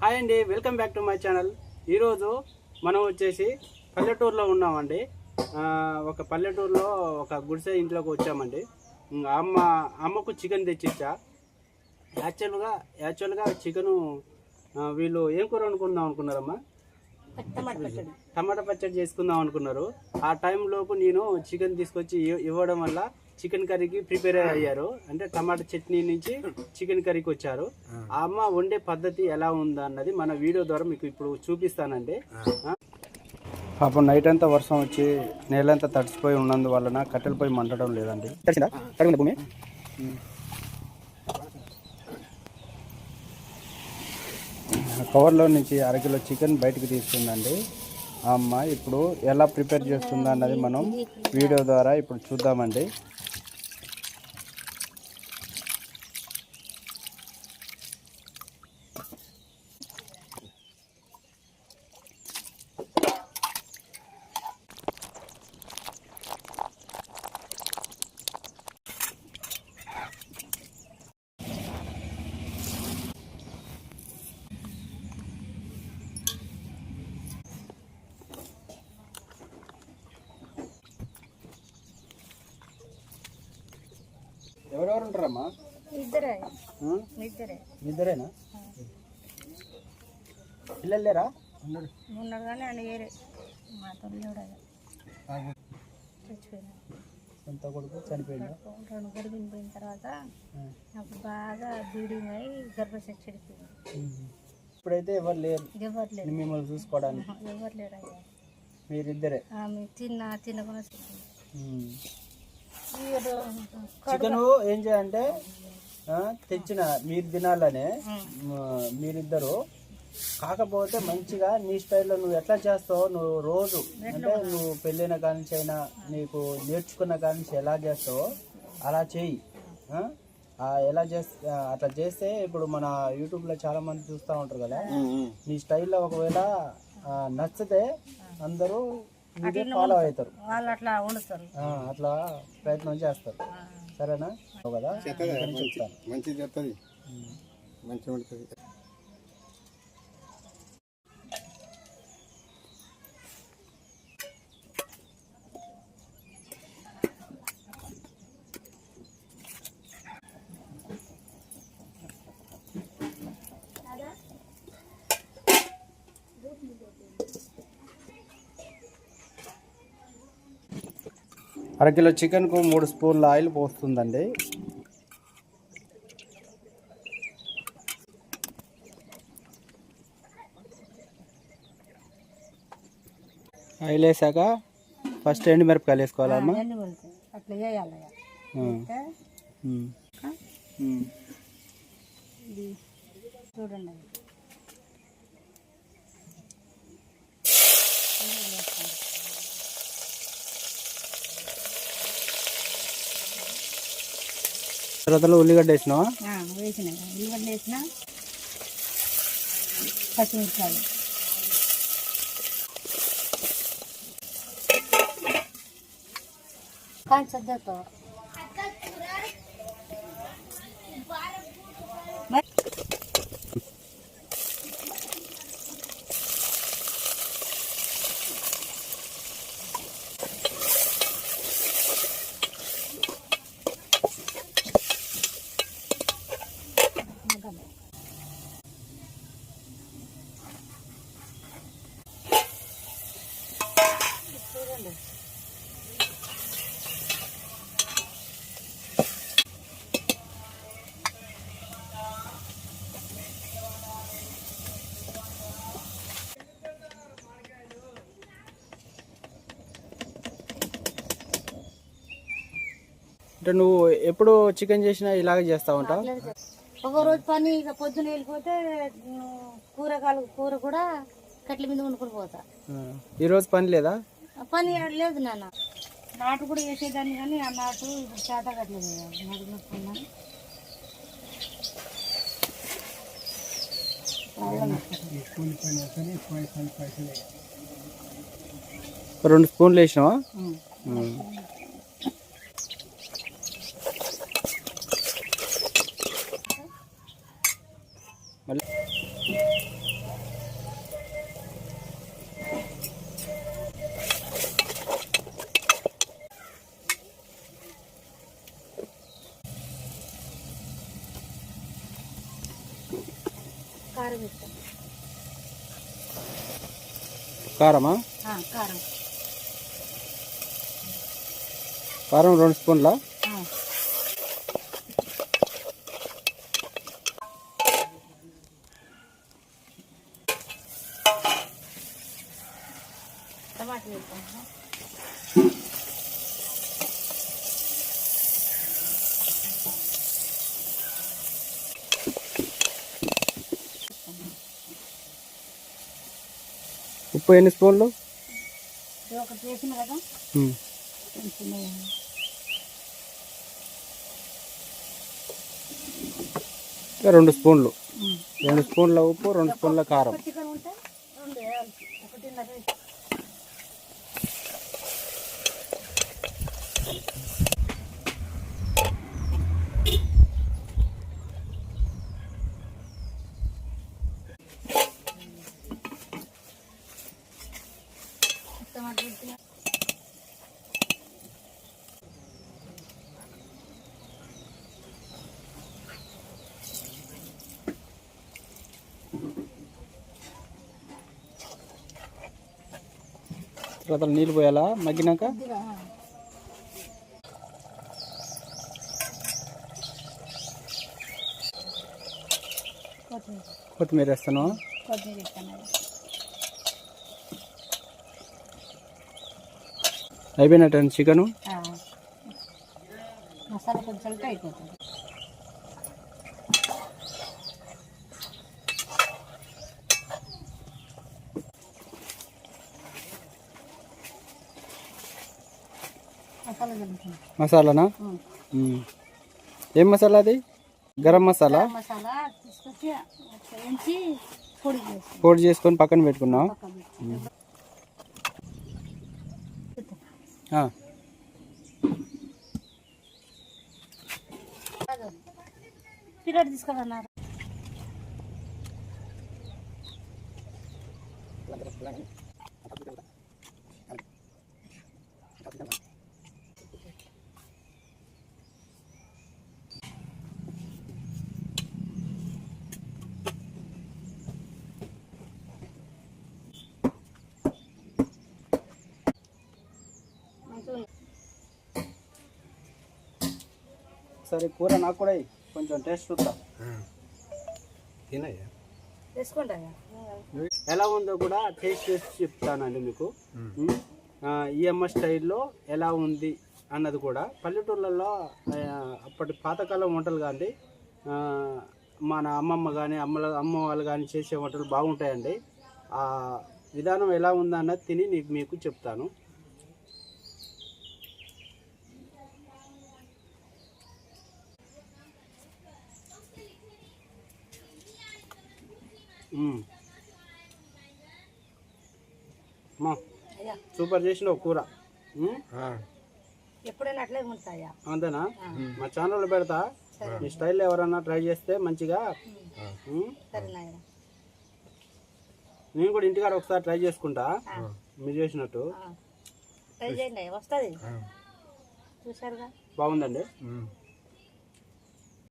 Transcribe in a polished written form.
Hi అండి, welcome back to my channel. ఈరోజు మనం వచ్చేసి పల్లెటూరులో ఉన్నామండి. ఒక పల్లెటూరులో ఒక గుడిసె ఇంట్లోకి వచ్చామండి. అమ్మకు చికెన్ తెచ్చిచ్చా. యాక్చువల్గా చికెను వీళ్ళు ఏం కూర వండుకుందాం అనుకున్నారమ్మా? టమాటా పచ్చడి చేసుకుందాం అనుకున్నారు. ఆ టైంలోపు నేను చికెన్ తీసుకొచ్చి ఇవ్వడం వల్ల చికెన్ కర్రీకి ప్రిపేర్ అయ్యారు. అంటే టమాటా చట్నీ నుంచి చికెన్ కర్రీకి వచ్చారు. ఆ అమ్మ వండే పద్ధతి ఎలా ఉందా అన్నది మన వీడియో ద్వారా మీకు ఇప్పుడు చూపిస్తానండి. పాపం నైట్ అంతా వర్షం వచ్చి నేలంతా తడిసిపోయి ఉన్నందువలన కట్టెల పొయ్యి మంటడం లేదండి. కవర్లో నుంచి అరకిలో చికెన్ బయటకు తీస్తుందండి ఆ అమ్మ. ఇప్పుడు ఎలా ప్రిపేర్ చేస్తుందా అన్నది మనం వీడియో ద్వారా ఇప్పుడు చూద్దామండి. ఎవరెవరు ఉంటారమ్మా? ఇద్దరేనా? పిల్లలు లేరా? సొంత కొడుకు చనిపోయిన తర్వాత నాకు బాగా బ్లీడింగ్ అయి గర్భశక్తి చెడిపోయింది. ఇప్పుడైతే ఎవరు లేరు మిమ్మల్ని చూసుకోవడానికి? ఎవరు లేరు అయ్యా. మీరిద్దరే? తినకుండా చికెన్ ఏం చేయాలంటే తెచ్చిన మీరు తినాలనే మీరిద్దరు. కాకపోతే మంచిగా నీ స్టైల్లో నువ్వు ఎట్లా చేస్తావు, నువ్వు రోజు అంటే నువ్వు పెళ్ళైన కానించి అయినా నీకు నేర్చుకున్న కానించి ఎలా చేస్తావో అలా చేయి. ఎలా చేస్తే అట్లా చేస్తే ఇప్పుడు మన యూట్యూబ్లో చాలా మంది చూస్తూ ఉంటారు కదా. నీ స్టైల్లో ఒకవేళ నచ్చితే అందరూ ఫాలో అవుతారు, అట్లా ప్రయత్నం చేస్తారు. సరేనా? కదా మంచిది చెప్తుంది, మంచిగా ఉంటుంది. అరకిలో చికెన్కు 3 స్పూన్ల ఆయిల్ పోస్తుందండి. ఆయిల్ వేసాక ఫస్ట్ ఎండుమిరపకాయలు వేసుకోవాలమ్మా. అట్లా వేయాలి చూడండి. తర్వాత ఉల్లిగడ్డ వేసినావా? వేసిన ఉల్లిగడ్డ వేసిన, పచ్చిమిరపకాయలు, కాంచద్దాతో అంటే నువ్వు ఎప్పుడు చికెన్ చేసినా ఇలాగే చేస్తా ఉంటావు? ఒక రోజు పని ఇక పొద్దున వెళ్ళిపోతే కూర కూడా కట్ల మీద వండుకుని పోతా. ఈరోజు పని లేదా? పని లేదు నాన్న. నాటు కూడా వేసేదాన్ని కానీ ఆ నాటు ఇప్పుడు చేత కట్టలేదు. నడుముకున్నాను 2 స్పూన్లు వేసినావా? మళ్ళీ కారం వేస్తాం. కారమా? కారం కారం 2 స్పూన్ల. టమాటా వేస్తాం. ఉప్పు ఎన్ని స్పూన్లు? ఒకటి వేసిన కదా, కొంచెం 2 స్పూన్లు. 2 స్పూన్ల ఉప్పు, 2 స్పూన్ల కారం. చికెన్ ఉంటే 2 వేయాలి. 1.5 వేసి టమాటా వేసిన. తర్వాత నీళ్ళు పోయాలా మగ్గినాక? కొత్తిమీర వేస్తాను. కొత్తిమీర వేస్తాను. అయిపోయినట్టు చికెను. మసాలా కొంచెం అయిపోతుంది. మసాలా జరుగుతుంది. మసాలానా? ఏం మసాలా అది? గరం మసాలా. మసాలా తీసుకొచ్చి వేయించి పొడి చేసుకొని పక్కన పెట్టుకున్నాం. పిల్లలు తీసుకోమన్నారు. సరే కూర నాకు కూడా కొంచెం టేస్ట్ చూద్దాం. తినయ్యా వేసుకుంటా. ఎలా ఉందో కూడా టేస్ట్ చేసి చెప్తానండి మీకు. ఈఎంఐ స్టైల్లో ఎలా ఉంది అన్నది కూడా. పల్లెటూళ్ళల్లో అప్పటి పాతకాలం వంటలు కానీ మన అమ్మమ్మ కానీ అమ్మ వాళ్ళు కానీ చేసే వంటలు బాగుంటాయండి. ఆ విధానం ఎలా ఉందన్నది తిని మీకు చెప్తాను. సూపర్ చేసిన కూర. ఎప్పుడైనా అట్లే ఉంటాయా? అంతేనా? మా ఛానల్లో పెడతా. మీ స్టైల్లో ఎవరన్నా ట్రై చేస్తే మంచిగా. నేను కూడా ఇంటికాడ ఒకసారి ట్రై చేసుకుంటా మీరు చేసినట్టు. ట్రై చేయండి, వస్తుంది. చూసారుగా, బాగుందండి.